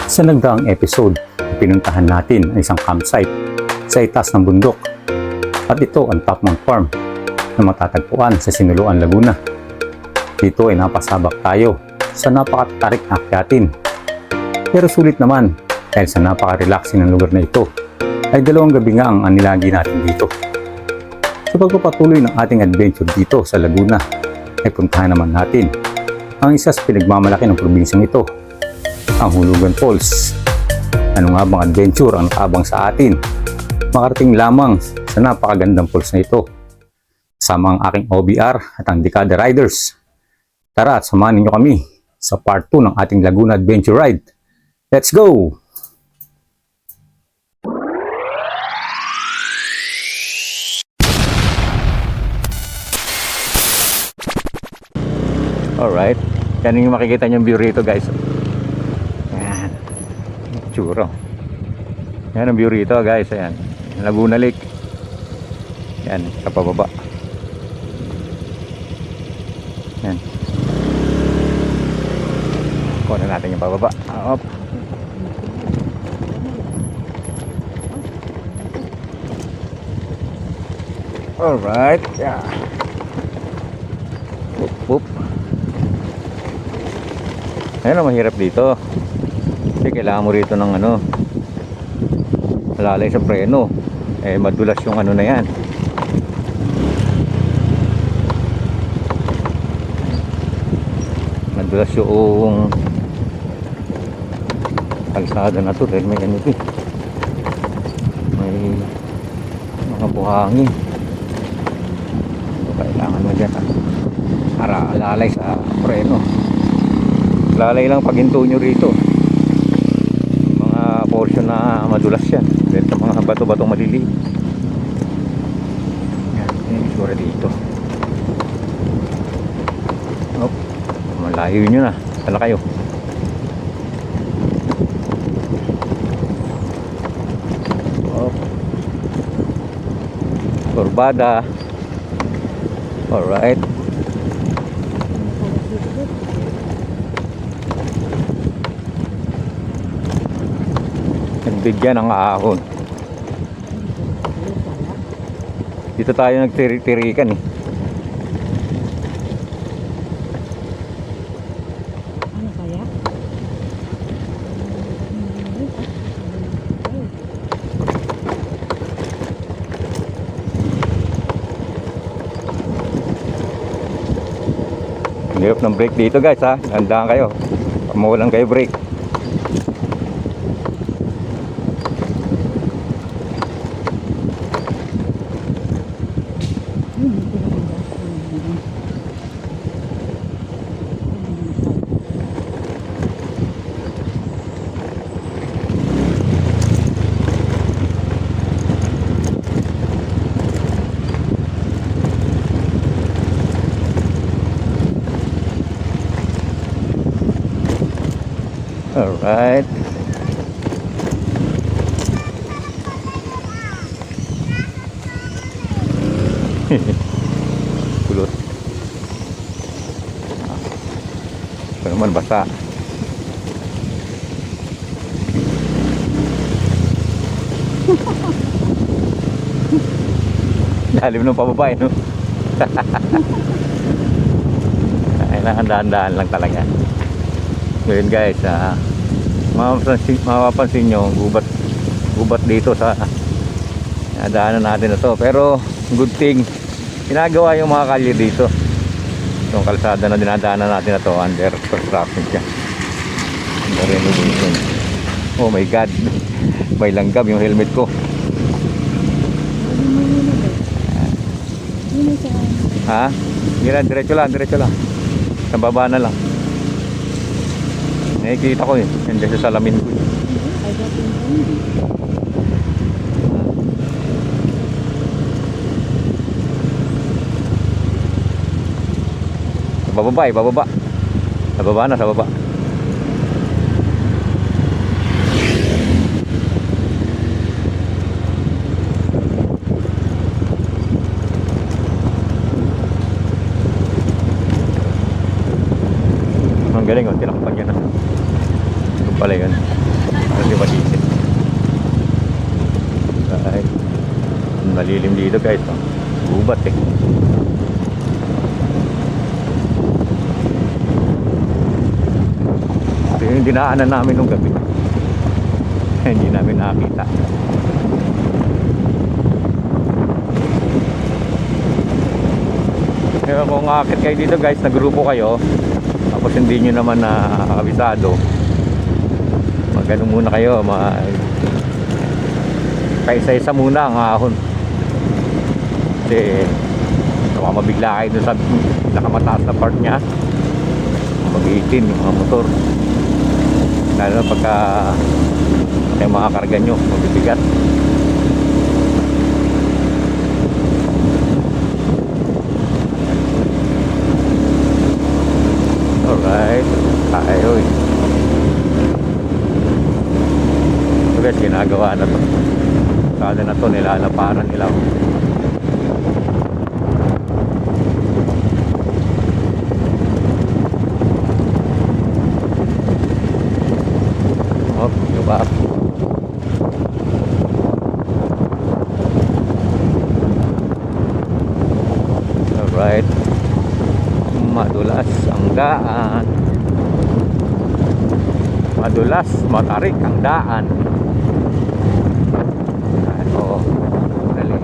Sa nagdaang episode, pinuntahan natin ang isang campsite sa itaas ng bundok. At ito ang Top Mount Farm na matatagpuan sa Sinuluan, Laguna. Dito ay napasabak tayo sa napakatarik na akyatin. Pero sulit naman dahil sa napaka-relaxing ng lugar na ito ay 2 gabi nga ang anilagi natin dito. Sa pagpapatuloy ng ating adventure dito sa Laguna ay puntahan naman natin ang isa sa pinagmamalaki ng probinsyang ito, ang Hulugan Falls. Ano nga bang adventure ang nakaabang sa atin? Makarating lamang sa napakagandang falls na ito. Kasama ang aking OBR at ang Dekada Riders. Tara at samahan ninyo kami sa part 2 ng ating Laguna Adventure Ride. Let's go! Alright, yan yung makikita nyo view rito, guys. Yan, tsura. Yan ang view rito, guys. Ayan, Laguna Lake. Yan, sa pababa. Yan. Kunin natin yung pababa. Up. Alright, yeah. Boop, boop. Ayan ang mahirap dito. Kasi kailangan mo rito ng malalay sa preno. Eh madulas yung na yan. Madulas yung kalsada na to dahil may ganito. May mga buhangin. So, kailangan mo dyan para alalay sa preno. Lalay lang paghinto nyo rito. Mga portion na madulas yan dahil sa mga bato-batong maliliit. Yan, yung isura dito. Oh, malayo nyo na. Tala kayo. Oh, Corbada. Alright. Bigyan ng ahon. Dito tayo nagtirikan eh. Ano kaya? Hirap ng brake dito, guys, ha. Handaan kayo. Mawalan kayo brake. Alright. Kulot. Ito naman basa. Lalim ng pababa, no? Kailangan dahan-dahan lang talaga. Ngayon, guys, mapapansin nyo gubat dito sa daanan natin na to, pero good thing ginagawa yung mga kalye dito. Itong kalsada na dinadaanan natin na to under construction siya, under renovation. Oh my god, may langgam yung helmet ko. Ha? Diretso lang sa baba na lang. Nakikita ko eh, nandiyan sa salamin ko. Bababa. Sa baba. Ang galing, oh, tinakpan niya na. Yun pala yun. Parang di ba diesel? Right. Malilim dito guys. Oh. Gubat eh. Ito yung dinaanan namin nung gabi. Hindi namin nakakita. Kaya kung akit kayo dito guys, nagrupo kayo, tapos hindi nyo naman nakakabisado, magano muna kayo, kaisa-isa muna ang ahon. Kasi baka mabigla kayo dun sa nakamataas na part nya, mag-iitin yung mga motor, lalo na pagka yung mga karga nyo mabibigat. Alright, tayo eh. So guys, ginagawa na to. Kada na to, nilalaparan nila. Oh, diba? Alright. Madulas ang daan. Madulas, matarik ang daan. Oo. Dali.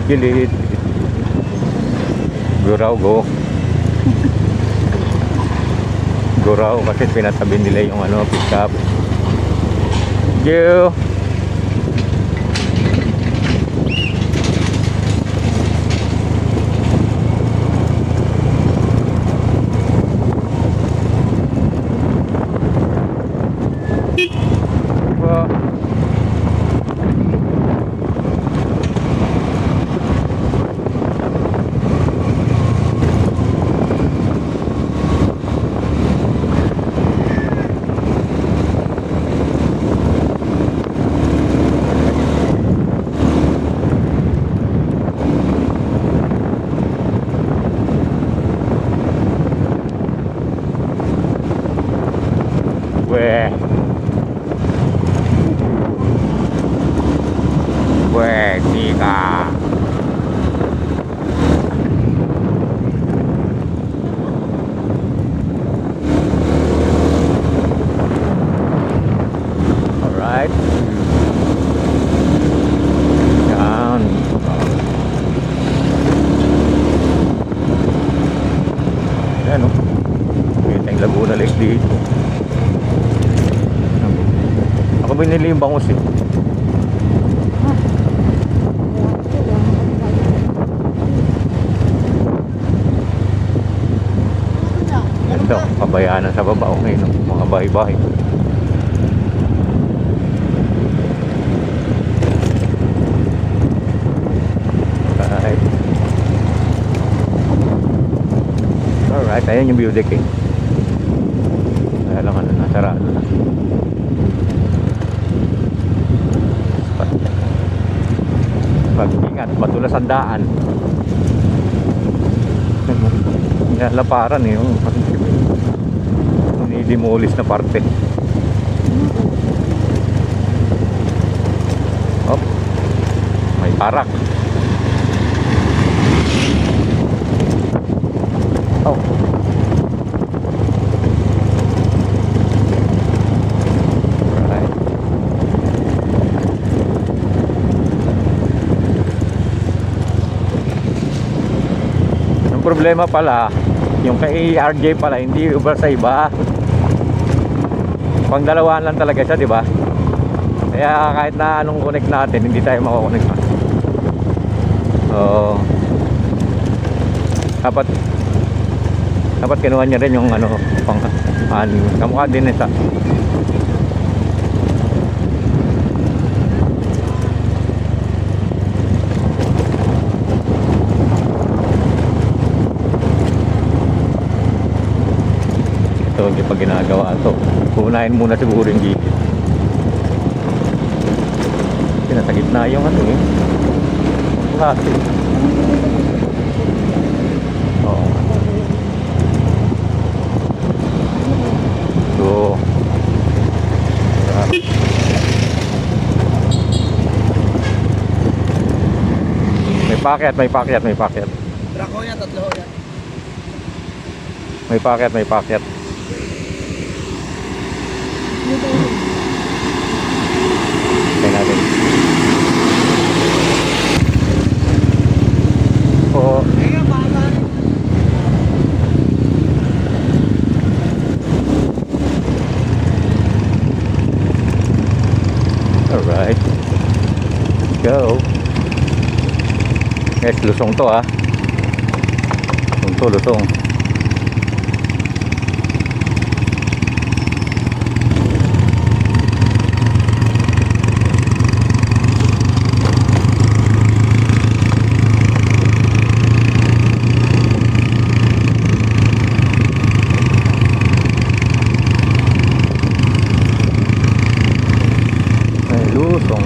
Gilid. Guraw kasi pinatabi nila yung pick up. Yo. Tika. Alright. Yan. Ayan o. Kita yung Laguna Lake dito. Ako binili yung bangus eh. Ganda, kabayanan sa baba. Okay, no? Mga bahay-bahay. Alright, ayan yung view deck eh. Kaya lang nasarado na. Pag-ingat, madulas ang daan. Laparan eh, yung nilidemolis na parte. Hop, may parak. Oh. Right. Ang problema pala, yung kay RJ pala hindi over sa iba. Pang dalawaan lang talaga siya, di ba? Kaya kahit na anong connect natin, hindi tayo makakonect. So dapat kinuha niya rin yung pang kamukha din isa. Ito, hindi pa ginagawa ito. Punahin muna siguro yung gilid. Nasa gitna yung ano eh. Klase. Oo. So, may packet, may packet, may packet. Trako yan, tatlo yan. May packet, may packet. Tingnan natin. Oo. Kaya bata. Alright. Let's go. Guys, lusong to ah. Lusong to, lusong.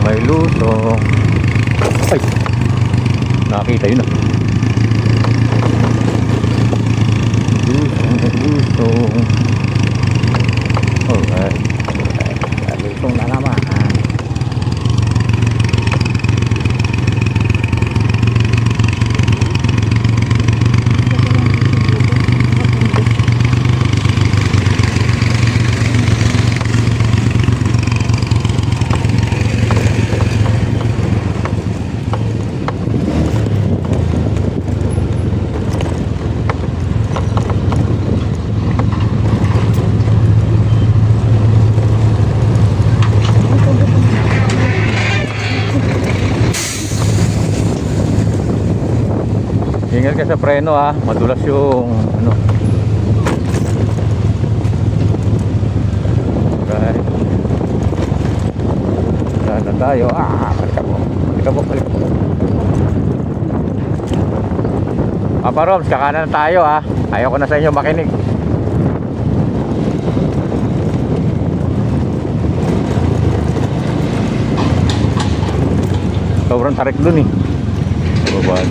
May lusong. Ay! Nakakita yun ah. Lusong, may lusong. Alright. Lusong na naman. Ingat ka sa preno ha, madulas yung ano. Right. Dahan tayo. Balik mo. Balik mo, balik mo. Roms, kakanan na tayo ha. Ayoko na sa inyo makinig. Sobrang tarik dun eh. Babaan.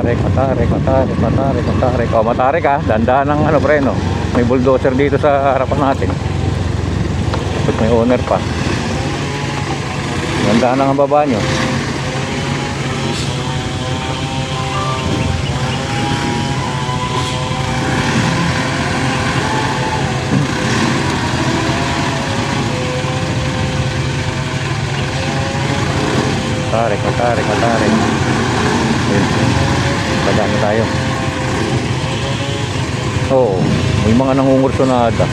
Matarik. O, matarik ha. Dandahan ng ano, preno. May bulldozer dito sa harapan natin. Tapos may owner pa. Dandahan ng baba nyo. Matarik. Padaan na tayo. Oo, may mga nangungursunada.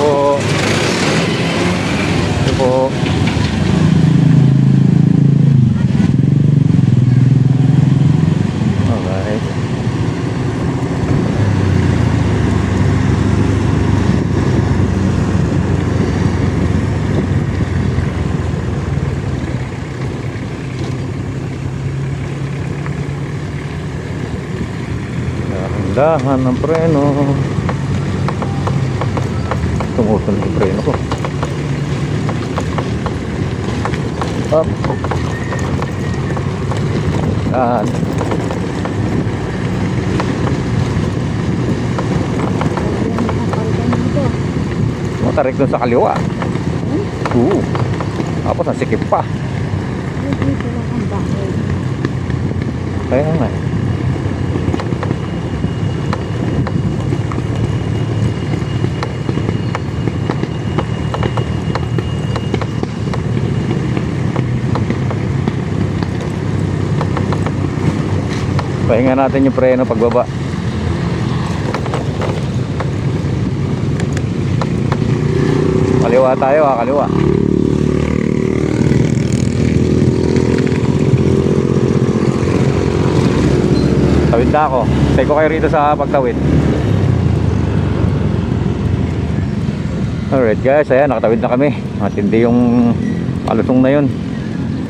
Oo. Ito po. Alright. Dahan ng preno. Tumutunog yung preno ko. Up. Dahan. Matarik dun sa kaliwa. Tapos nasikip pa. Kaya nga. Pahinga natin yung preno pagbaba. Kaliwa tayo ha, kaliwa. Tawid na ako. Stay ko kayo rito sa pagtawid. Alright guys, ayan, nakatawid na kami. Matindi yung kalusong na yun.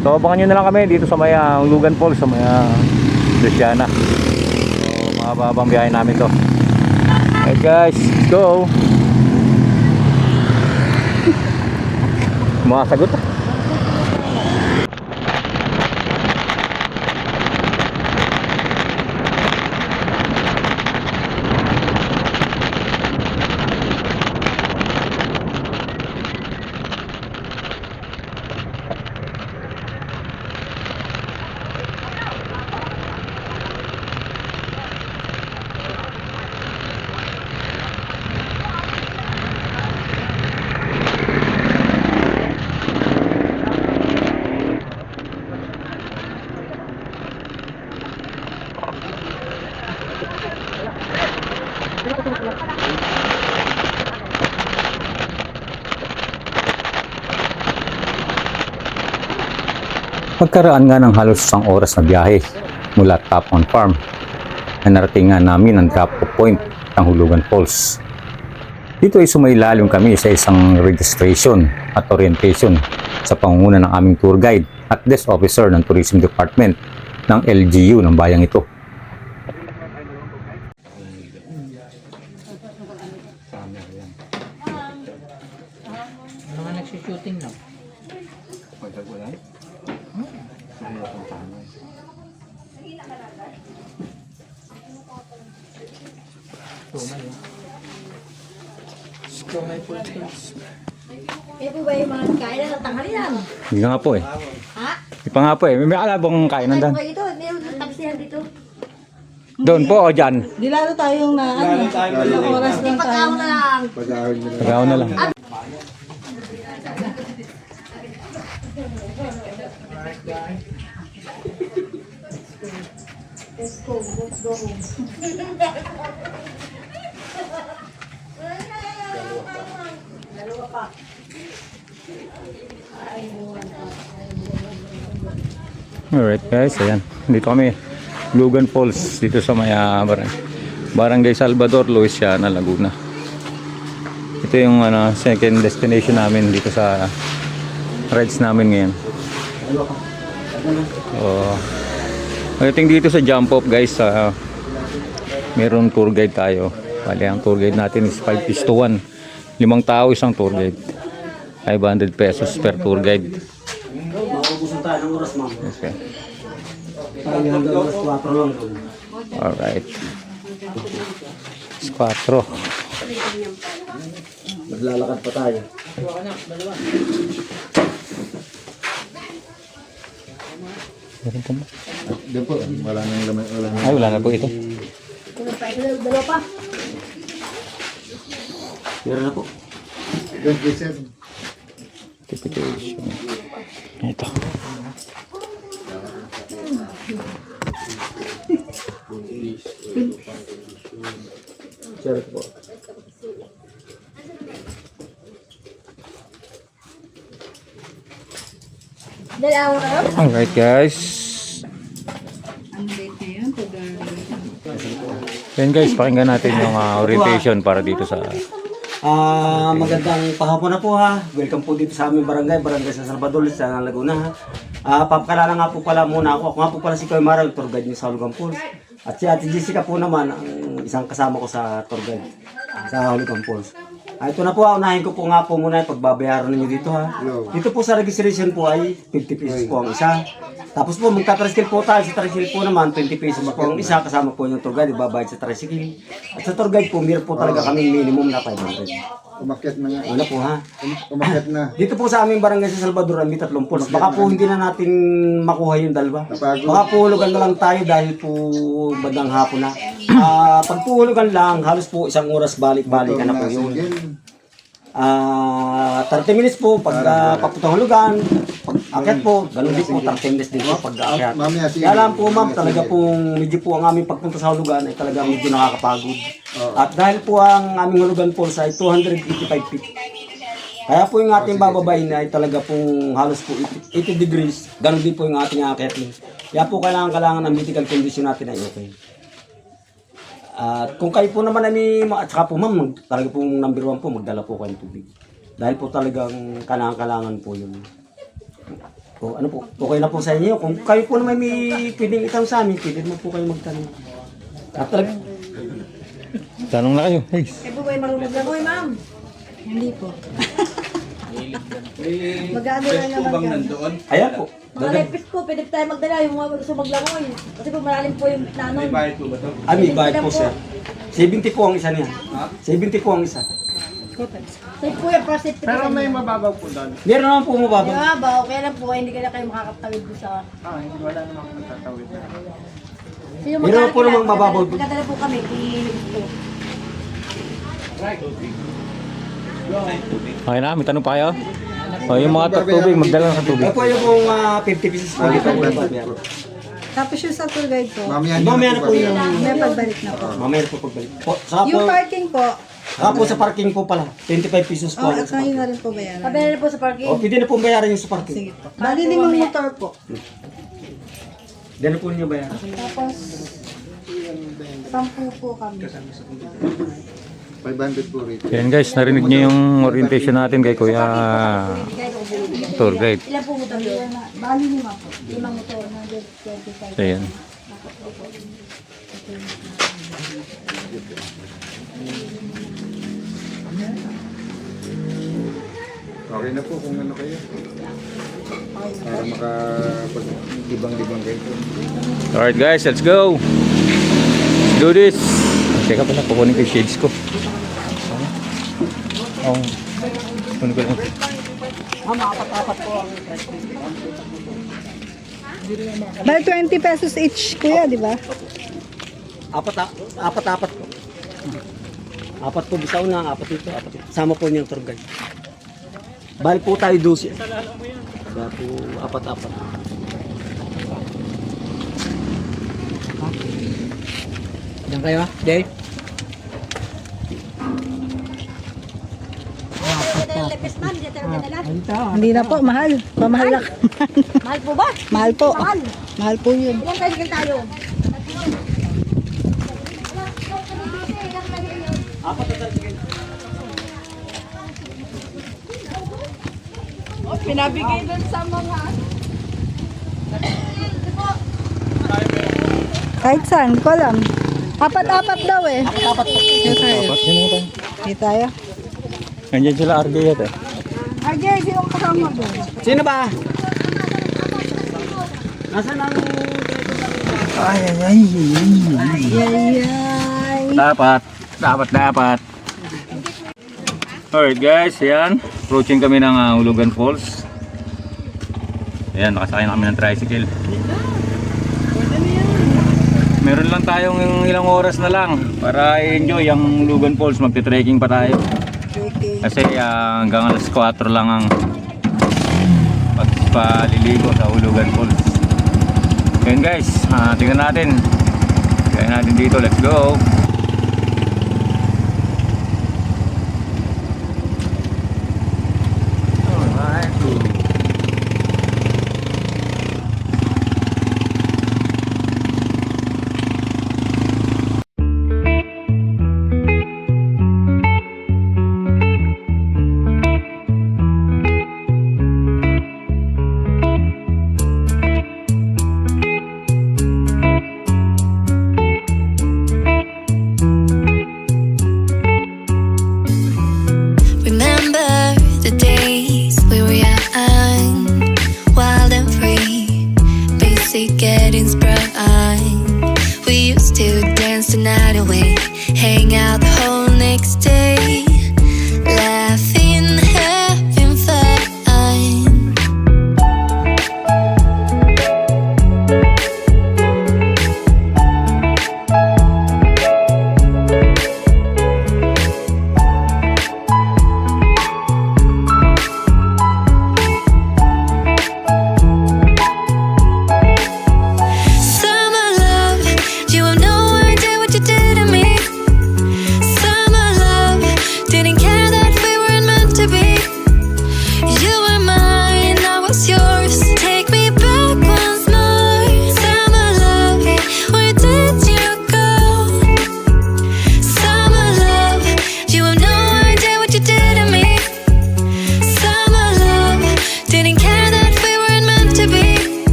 So abangan nyo na lang kami dito sa may Lugan Falls, sa may Luciana. So mahabang biyahe namin to. Alright guys, let's go. Mga sagot. Pagkaraan nga ng halos isang oras na biyahe mula Tapon Farm, na narating nga namin ang drop-off point ng Hulugan Falls. Dito ay sumailalim kami sa isang registration at orientation sa pangunguna ng aming tour guide at desk officer ng Tourism Department ng LGU ng bayang ito. Mga nagsushooting lang. Eh po ba yung mga kainan ng tanghalian? Hindi nga po eh. Ha? Di pa nga po eh. May alabang kainan Ay doon. po ito, meron ng taksihan dito. Doon po o dyan. Di lalo tayong na ano, ilang oras lang tayo. Pagkaon na lang. Pagkaon na lang. Alright guys, ayan. Dito kami, Lugan Falls, dito sa may Barangay Salvador, Luisiana, Laguna. Ito yung second destination namin dito sa rides namin ngayon. Pagdating dito sa jump off guys, meron tour guide tayo. Bali, ang tour guide natin is 5:1. 5 tao isang tour guide. 500 pesos per tour guide. Maubusan tayo ng oras, ma'am. Okay. Tayo hanggang oras 4 lang doon. Alright. 4. Maglalakad pa tayo. Meron pa mo? Doon po, wala nang laman, wala nang... Ay, wala na po ito. Kulang pa ito, dalawa pa. Meron na po. Doon po, sir. Tipitation. Ito. Sir po. Dalawa na lang. Alright guys. Yan guys, pakinggan natin yung orientation para dito sa... Magandang pahapon na po ha. Welcome po dito sa aming barangay, Barangay San Salvador, sa Laguna ha. Papakilala nga po pala muna ako. Ako nga po pala si Kuya Mara, tour guide niyo sa Hulugan Falls. At si Ate Jessica po naman, ang isang kasama ko sa tour guide sa Hulugan Falls. Ito na po, unahin ko po nga po muna yung pagbabayaran ninyo dito ha. Dito po sa registration po ay 50 pesos po ang isa. Tapos po, magta-tricycle po tayo. Sa tricycle po naman, 20 pesos po ang isa. Kasama po yung tour guide, ibabayad sa tricycle. At sa tour guide po, meron po talaga kaming minimum na 500. Umakyat na nga. Ano po ha? Umakyat na. Dito po sa aming barangay sa Salvador, may 3 pools. Baka po hindi na natin makuha yung dalawa. Napagod. Baka po hulugan na lang tayo dahil po bandang hapon na. Pag po hulugan lang, halos po isang oras balik-balikan na po yun. 30 minutes po pag papuntang hulugan, pag akyat po, ganun din po, 30 minutes din po pag akyat. Mamaya sige. Kaya lang po ma'am, talaga pong medyo po ang aming pagpunta sa hulugan ay talaga medyo nakakapagod. At dahil po ang aming hulugan po ay 285 feet. Kaya po yung ating bababayin ay talaga pong halos po 80 degrees, ganun din po yung ating akyat. Kaya po kailangan ng medical condition natin ay okay. At kung kayo po naman ay at saka po ma'am, talaga pong number 1 po, magdala po kayo ng tubig. Dahil po talagang kailangan po yun. O, ano po, okay na po sa inyo. Kung kayo po naman may pwedeng itanong sa amin, pwede mo po kayo magtanong. At talaga, Tanong na kayo. Hey. Kayo po ba yung marunong maglagoy, ma'am? Hindi po. Mag-ano lang naman yan. ayan po. Mga lepis po, pwede tayo magdala yung mga gusto maglangoy. Kasi po malalim po yung nanon. Ah, may bayad po sir. 70 po ang isa niya. 70 po ang isa. Safe po yung process. Pero may Meron naman po mababa. ba, okay lang po, hindi ka na kayo makakatawid doon sa... Meron Meron po namang mababaw doon. Magdadala po kami, i-limit po. Okay na, may tanong pa kayo? O, yung mga tubig, magdala ng tubig. Ay po yung pong 50 pieces po dito. Tapos yung sa tour guide po, Mamaya na po yung... may pagbalik na po. Mamaya na po pagbalik. Po, saka po, Yung parking po, sa parking po pala. 25 pesos po. at ngayon na rin po bayaran. Sabi na po sa parking. O, pwede na pong bayaran yung sa parking. Sige po. Bali 5 motor po. Diyan na po ninyo bayaran. Tapos, 10 po kami. 500 po rito. Yan guys, narinig niyo yung orientation natin kay Kuya Tour Guide. Ilan po motor yun? Bali 5 po. 5 motor na 25. So yan. Okay na po kung ano kayo. Para makapag-libang-libang kayo po. Alright guys, let's go! Let's do this! Teka pala, kukunin ko yung shades ko. Oh, kunin ko lang. Bali 20 pesos each, kuya, di ba? Apat po. Apat po bisaw na, apat dito, apat dito. Sama po niyang tour guide. Bali po tayo 12. Kaya po apat-apat. Diyan kayo ha? Jay? Ito yung lepis, ma'am. Hindi tayo dinala. Hindi na po, mahal. Pamahal na. Mahal po ba? Mahal po. Mahal. Mahal po yun. Ilan tayo tayo? Pinabigay dun sa mga... Kahit saan, ko alam. Apat-apat daw eh. Apat po. Hindi tayo. Nandiyan sila RJ yata. RJ, sinong kasama doon? Sino ba? Nasaan ang... Yay! Dapat. Alright guys, yan. Approaching kami ng Ulugan Falls. Ayan, nakasakay na kami ng tricycle. Meron lang tayong ilang oras na lang para i-enjoy ang Ulugan Falls. Magte-trekking pa tayo. Kasi hanggang alas 4 lang ang pagpaliligo sa Ulugan Falls. Ayan guys, tingnan natin. Kaya natin dito, let's go. Remember the days we were young, wild and free, basic getting sprung. We used to dance the night away, hang out the whole next day, laughing, having fun. Summer love, you have no idea what you did to me. Summer love,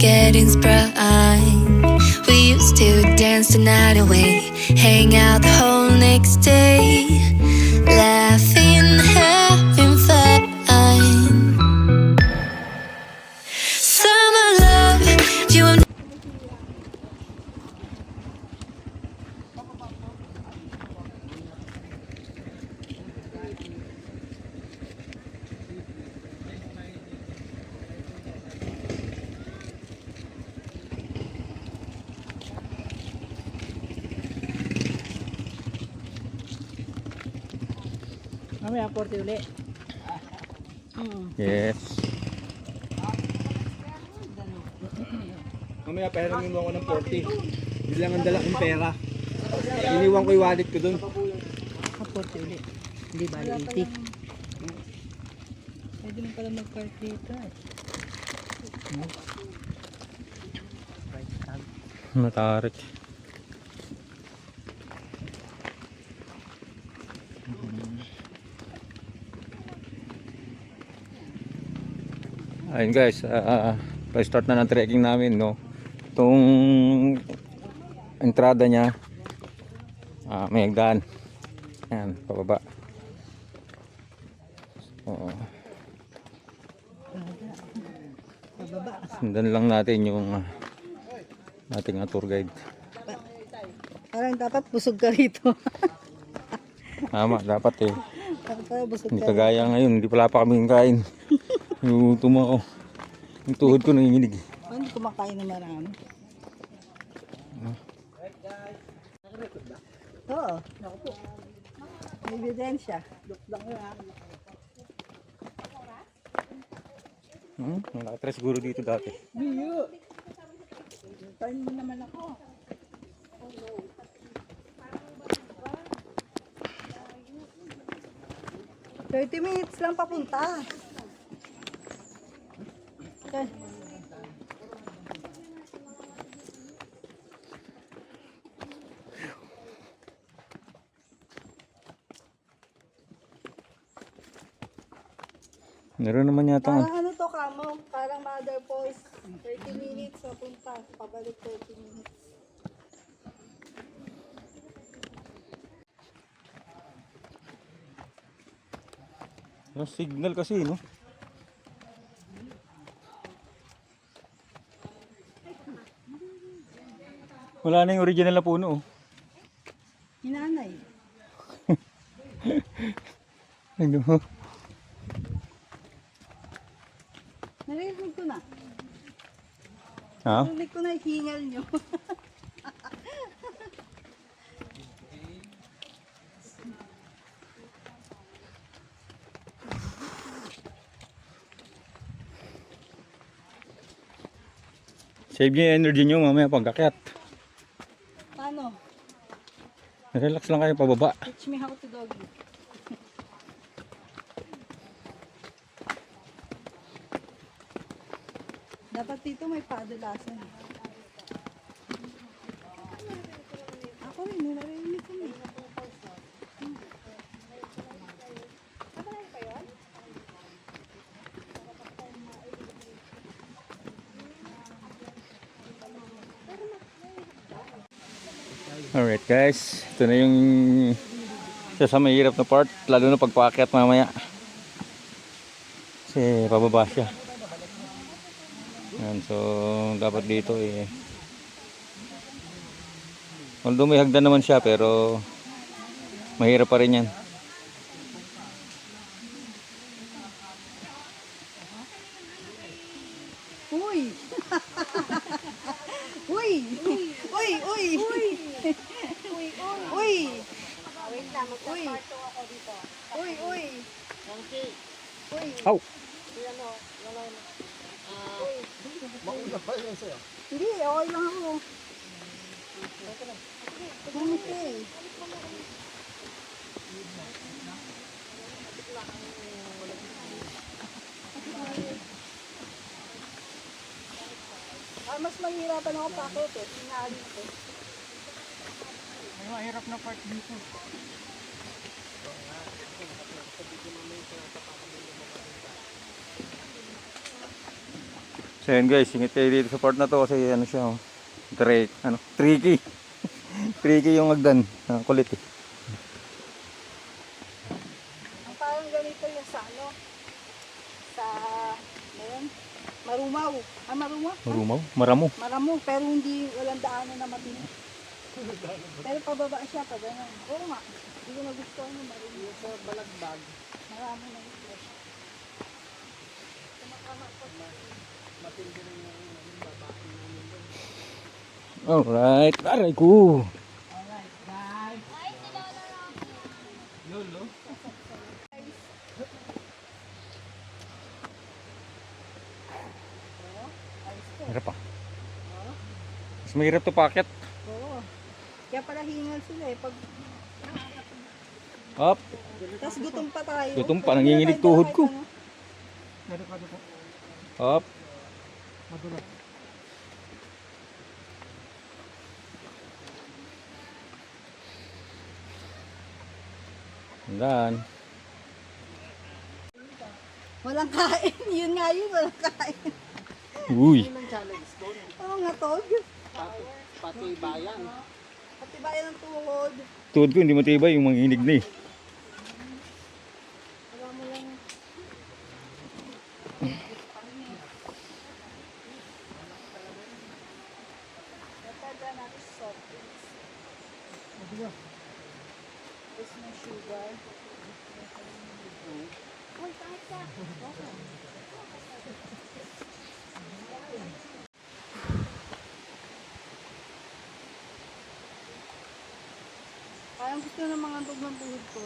getting sprung. We used to dance the night away, hang out the whole next day, laughing, having fun. Summer love, you and Mamaya, 40 uli. Yes. Mamaya pahiramin mo ako ng 40. Hindi lang ang dala kong pera. Iniwan ko yung wallet ko doon. 40 uli. Hindi bali 80. Pwede mo pala mag-park dito. Matarik. Ayun guys, pa-start na ng trekking namin, no. Itong entrada niya, may hagdan. Ayan, pababa. Oo. Sundan lang natin yung ating tour guide. Parang dapat busog ka rito. Tama, dapat eh. Parang busog Hindi ka. kagaya ngayon, hindi pala pa kami kain. Gutom ako. Yung tuhod ko nanginginig. Hindi kumakain na marami. Oo. Naku po. May ebidensya. Nakatres siguro dito dati. Biyo. Tayo mo naman ako. $30 minutes lang papunta. Okay. Meron naman yata. Parang ano to kamo? Parang mother voice. 30 minutes papunta. Pabalik 30 minutes. Yung signal kasi, no? Wala na yung original na puno, oh. Hinanay. Ano? Narinig ko na. Ha? Narinig ko na yung hingal nyo. Save niyo yung energy niyo mamaya pagkakyat. Paano? Relax lang kayo pababa. Teach me how to doggy. Dapat dito may padulasan. Ako rin, narinig ko na. Alright guys, ito na yung isa sa mahirap na part, lalo na pagpaakyat mamaya. Kasi pababa siya. Yan, so dapat dito eh. Although may hagdan naman siya pero mahirap pa rin yan. Uy! Uy! Uy! Uy! Uy! Uy! Uy! Wait lang, magpa-parto ako dito. Uy! Uy! Uy! Ow! Hindi, okay lang ako. Okay. Mas mahirapan ako pakit eh. Sinali ko. Ay, mahirap na part dito. So yun guys, singit kayo dito sa part na to kasi ano siya, oh, tricky. Tricky yung hagdan. Kulit eh. Ang parang ganito yung sa ano, sa, ayun, Marumaw. Ah, Marumaw? Marumaw? Maramo. Maramo, pero hindi, walang daanan na matino. Pero pababa siya, pa gano'n. Oo nga, hindi ko nagustuhan yung Marumaw. Sa Balagbag. Marami na ito. Alright, aray ko. Hirap pa. Mas mahirap to packet. Oo. Kaya pala hingal sila eh. Pag, Up. tas gutom pa tayo. Gutom pa, nanginginig tuhod ko. Up. Dan. Walang kain. Yun nga yun, walang kain. Uy. Oo nga, Tog. Pati bayan. Pati bayan ng tuhod. Tuhod ko hindi matibay yung manginginig na eh. Wala mo lang. Natanda natin soft drinks. Tapos may sugar. Uy, kahit ka. Parang gusto ng mga antog ng tuhod ko.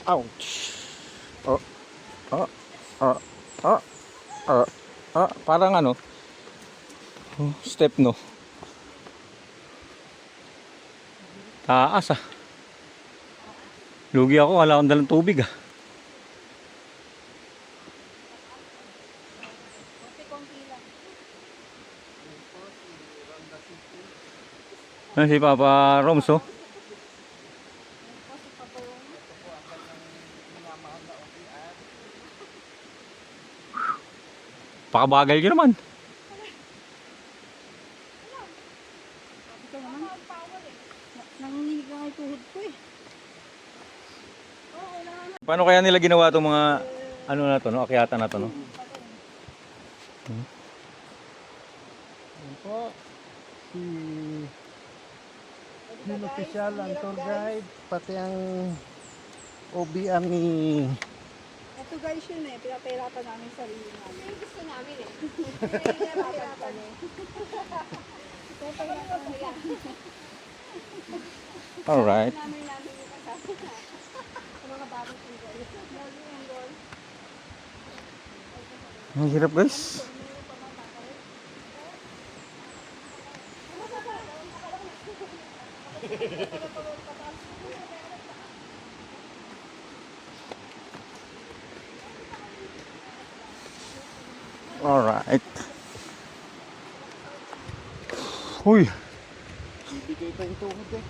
Ouch. Oh. Oh. Oh. Oh. Oh. Oh. Parang ano. Oh, step no. Taas ah. Lugi ako, wala akong dalang tubig ah. Konti-konti lang. Ano si Papa Roms oh? Pakabagal ka naman. Ito naman. Nanginginig lang yung tuhod ko eh. Paano kaya nila ginawa itong mga ano na to, no? Akyatan na to, no? Po, si yung official, ang tour guide, pati ang OBM ni Ito guys yun eh, pinapahirapan namin yung sarili namin. Yung gusto namin eh. Pinapahirapan eh. Alright. Namin yung kasama. Sa mga bagong single. Lagi yung goal. Ang hirap guys. Alright. Uy. bibigay pa yung tuhod eh.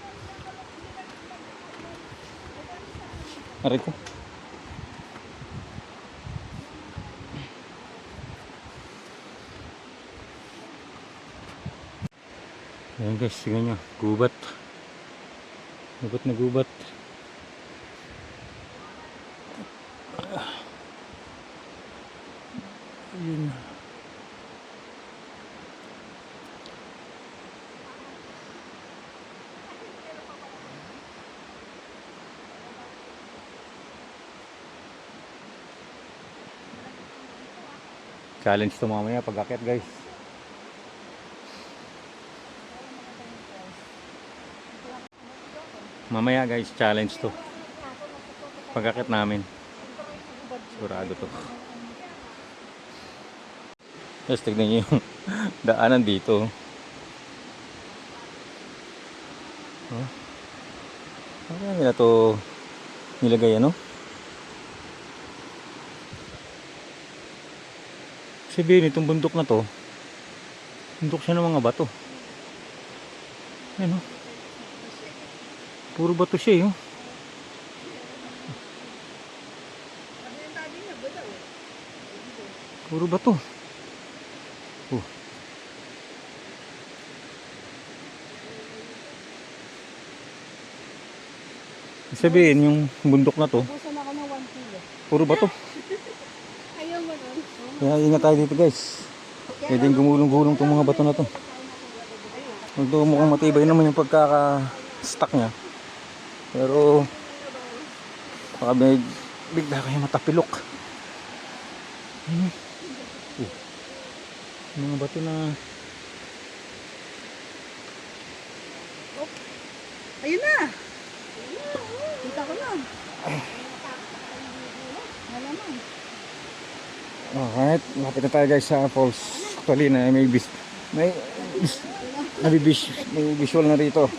Aray ko. Ayan guys, tingnan nyo. Gubat. Gubat na gubat. Ayun. Challenge to mamaya pag akyat guys. Mamaya guys, challenge to. Pag akyat namin. Sigurado to. Guys, tignan nyo yung daanan dito. Oh. Ano nila to nilagay ano? Sabihin itong bundok na to, bundok siya ng mga bato. Ayan o. Puro bato siya eh. Oh. Puro bato. Oh. Ibig sabihin, yung bundok na to, Busan ako ng 1 kilo. puro bato. Ayaw mo nun? Kaya ingat tayo dito guys. Pwedeng gumulong-gulong itong mga bato na to. Although mukhang matibay naman yung pagkaka-stuck niya. Pero baka may bigla kayo matapilok. Mga bato na Ayun na! Kita ko na. Malaman. alright, lapit na tayo guys sa falls. Actually na may visual na rito.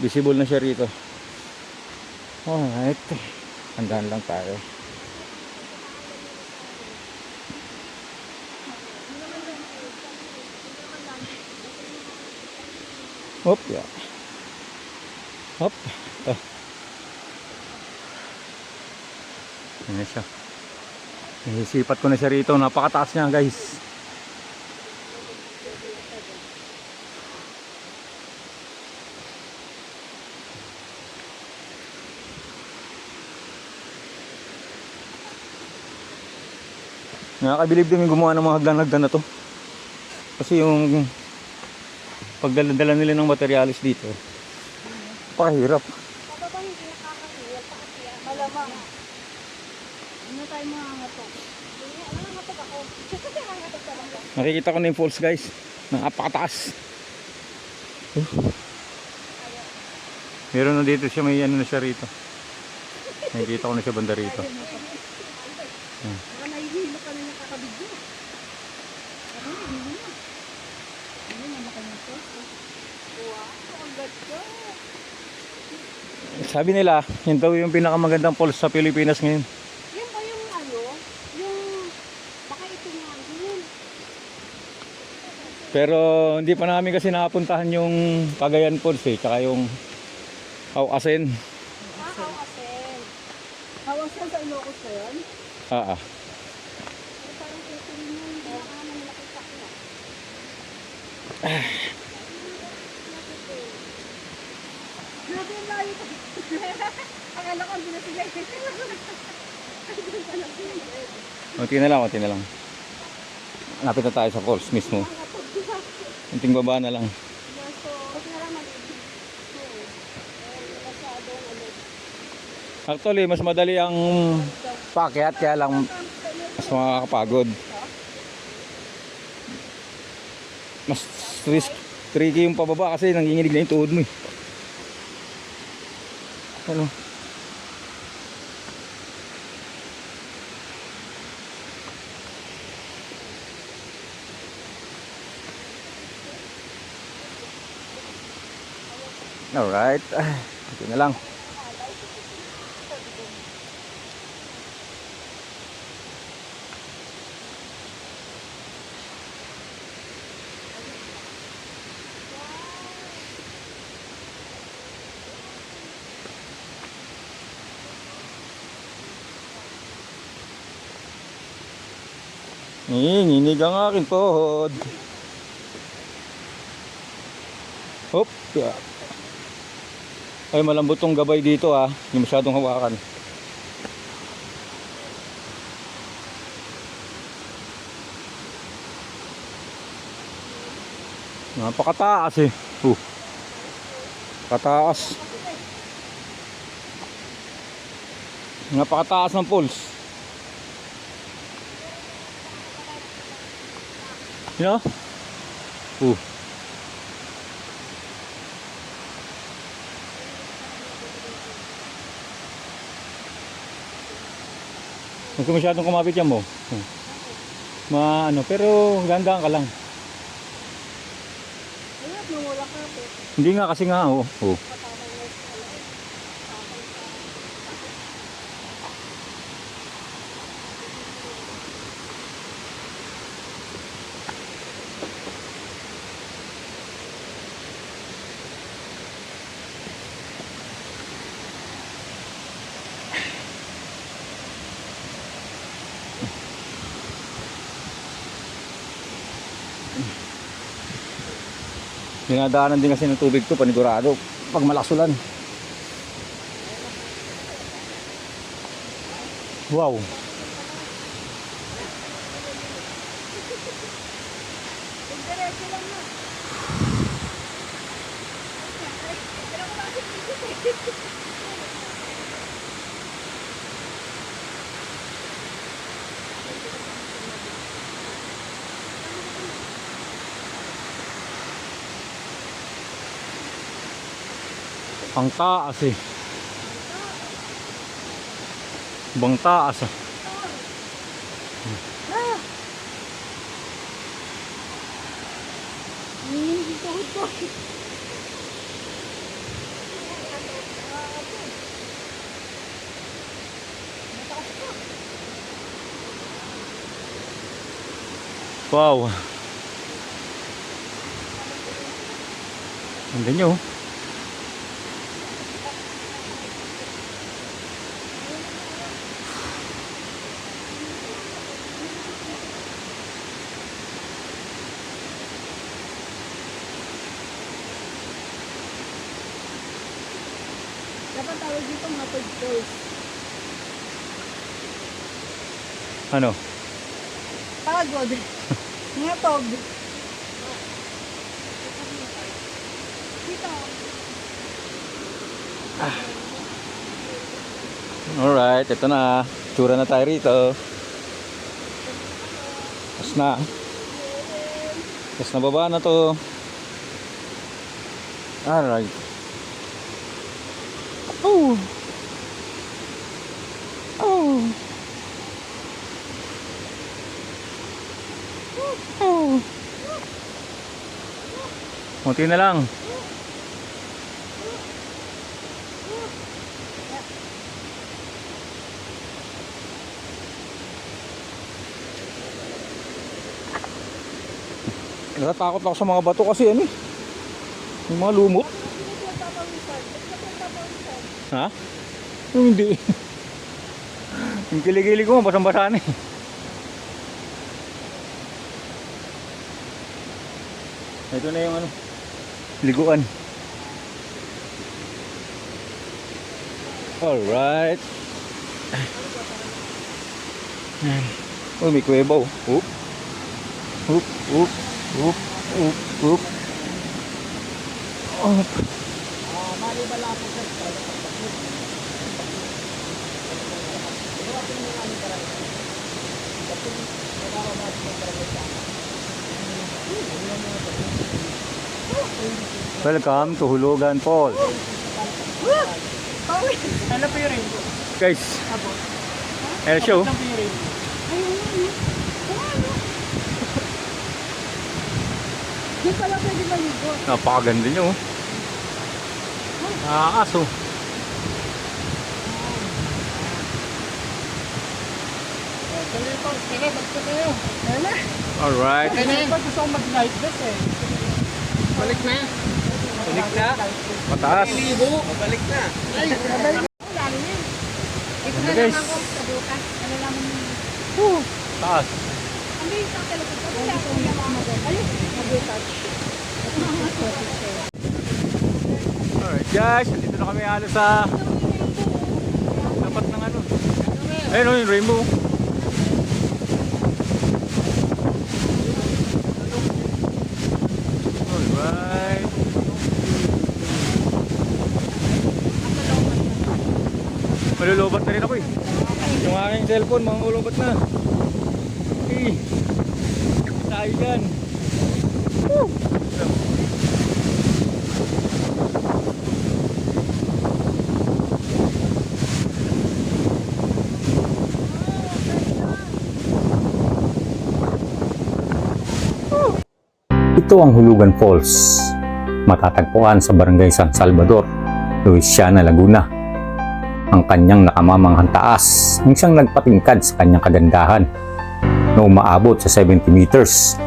Visible na siya rito. Alright, handaan lang tayo. Hop, yeah. Hop. Ayan na siya. Naisipat ko na siya rito. Napakataas niya guys. Nakakabilib din yung gumawa ng mga hagdan-hagdan na to. Kasi yung pagdala nila ng materialis dito, pakahirap. Pababa hindi nakakahiyal. Malamang. Ano tayo mga ngatok? Nangangatok ako. Nangangatok talaga. Nakikita ko na yung falls guys. Napakataas. Meron na dito siya, may ano na siya rito. Nakikita ko na siya banda rito. Baka nahihilo ka na yung kakabidyo. Ano, hindi na. Ano na makanya to? Wow, ang ganda. Sabi nila, yun daw yung pinakamagandang falls sa Pilipinas ngayon. Yan ba yung ano? Yung, baka ito nga yun. Pero hindi pa namin kasi nakapuntahan yung Cagayan Falls eh, tsaka yung Hauasen. Hawasen. Hawasen sa Ilocos na yun? Ah. Parang ito rin yung pinakaman na nakita ko. Grabe yung layo ko. Akala ko hindi na sila. Konti na lang. Lapit na tayo sa falls mismo. Kunting baba na lang. Actually, mas madali ang paakyat, kaya lang mas makakapagod. Mas tricky yung pababa kasi nanginginig na yung tuhod mo eh. Ano? Alright, ito na lang. Nginig ang aking tuhod. Hop. Ay, malambot tong gabay dito ha. Hindi masyadong hawakan. Napakataas eh. Kataas. Napakataas ng falls. You know? Huwag ka masyadong kumapit yan mo. Pero gandaan ka lang. Ayun, lumula ka. Hindi nga kasi nga, Dinadaanan din kasi ng tubig to, panigurado. Pag malakas ulan. Wow. Ang taas eh. Bang taas ah. Wow. Ang ganyan oh. Dapat tawag dito mga tugtog. Ano? Pagod. Mga tog. Dito. Alright, ito na. Tsura na tayo rito. Tapos na. Tapos na baba na to. Alright. Oh. Oh. Oh. Munti na lang. Natatakot ako sa mga bato kasi ano eh. Yung mga lumot. Ha? Yung hindi. Yung kilig-kilig ko, basang-basa na eh. Ito na yung ano, liguan. Alright. Oh, may kuweba oh. Oop. Oop, oop, oop, oop, oop. Oop. Welcome to Hulugan Falls. Ano po yung rainbow? Guys, air show. Di pala pwede maligo. Napakaganda nyo. Aso. Tara, bagto kayo. Alright. Kaya na yun. Gusto kong mag-night dress eh. Balik na. Balik na. Mataas. Balik na. Ay, Ito Ano na guys? lang ako sa bukas. Ano lang mo. Taas. Ano yung isang talaga? Wala ko yung mga ayun. Mag-touch. Alright guys, dito na kami halos sa dapat ng ano. Ayun oh, yung rainbow. Alright. Malulubat na rin ako eh. Yung aking cellphone, mga ulubat na. Okay. Tayo dyan. Woo! Ito ang Hulugan Falls, matatagpuan sa Barangay San Salvador, Luisiana, Laguna. Ang kanyang nakamamanghang taas ang siyang nagpatingkad sa kanyang kagandahan na umaabot sa 70 meters,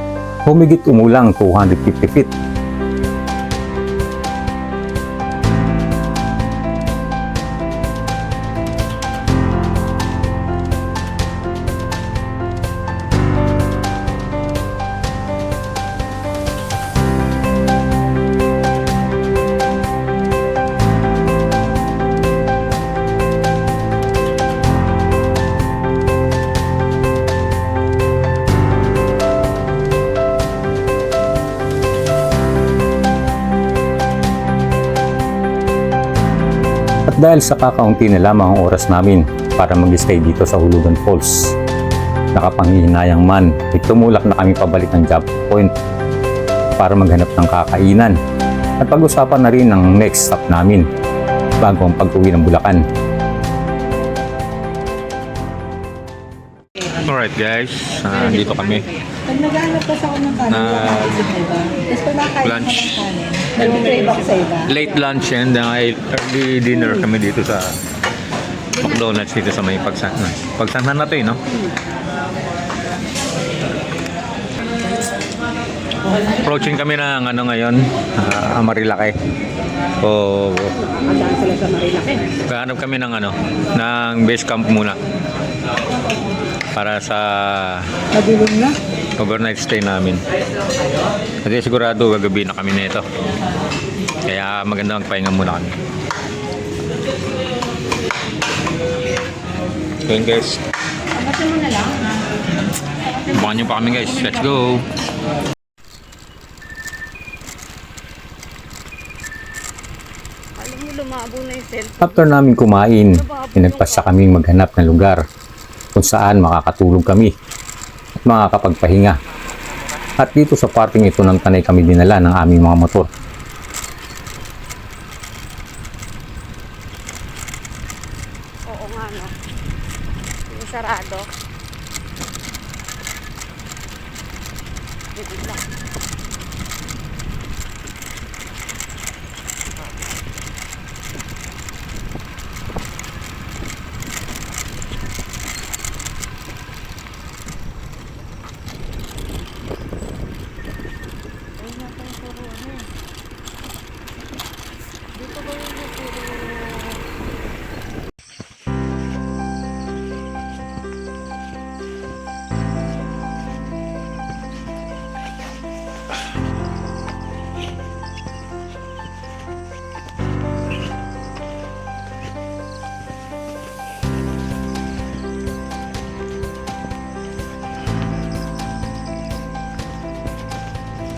humigit umulang 250 feet. Dahil sa kakaunti na lamang ang oras namin para mag-stay dito sa Hulugan Falls, nakapanghihinayang man, tumulak na kami pabalik ng job point para maghanap ng kakainan at pag-usapan na rin ang next stop namin bago ang pag-uwi ng Bulacan. Alright guys, dito kami. Pag naghanap ka sa ng kanin, tapos pag nakain Lunch. ka ng kanin, nag-crave ako sa iba. Late lunch and early dinner kami dito sa McDonald's dito sa may Pagsanhan na to no? Approaching kami ng ano ngayon, Marilake. So, gahanap kami ng ng base camp muna. Para sa Madilim na. overnight stay namin. Kasi sigurado gagabi na kami nito. Kaya maganda magpahinga muna kami. So yun guys. Abangan nyo pa kami guys. Let's go! Alam mo, lumabo na yung cellphone. After namin kumain, pinagpasya kaming maghanap ng lugar kung saan makakatulog kami at makakapagpahinga. At dito sa parting ito ng Tanay kami dinala ng aming mga motor. Oo nga, no? Yung sarado.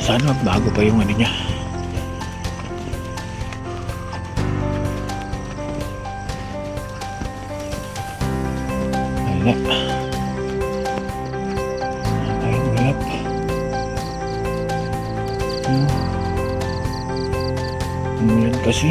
Sana bago pa yung ano niya. Wala. Ayun, galap. Umulan kasi.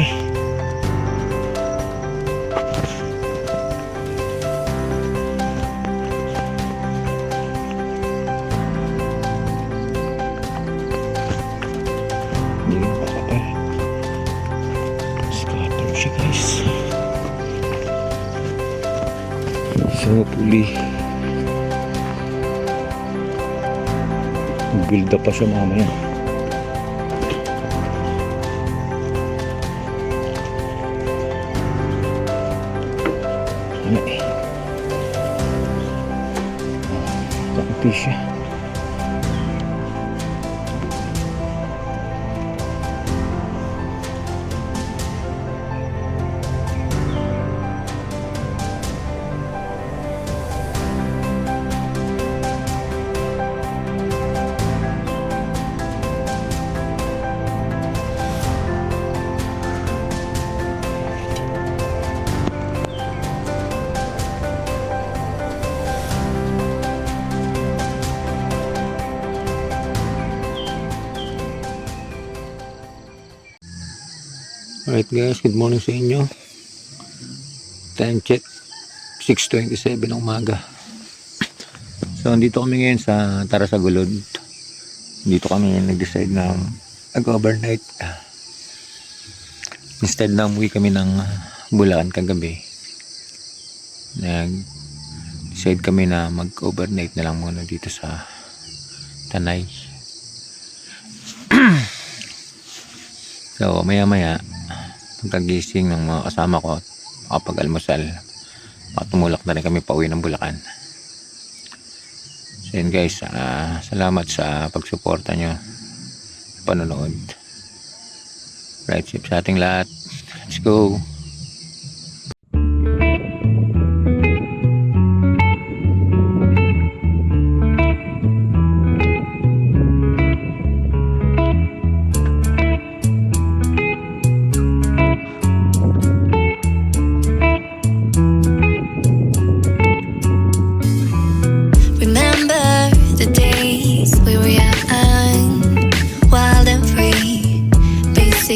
Hindi pa kapal. Scatter siya guys. So puli. Build up pa siya mamaya. Ano eh. Kaunti siya. Alright guys, good morning sa inyo. Time check 6:27 ng umaga. So andito kami ngayon sa Tarasagulod. Dito kami nag-decide na mag-overnight. Instead na umuwi kami ng Bulacan kagabi, nag-decide kami na mag-overnight na lang muna dito sa Tanay. So maya-maya pagkagising ng mga kasama ko, makapag-almusal, tumulak na rin kami pauwi ng Bulacan. So yun guys, salamat sa pagsuporta nyo, panonood. Right safe sa ating lahat. Let's go!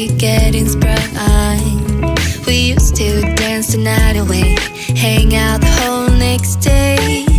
basic getting sprung. We used to dance the night away, hang out the whole next day.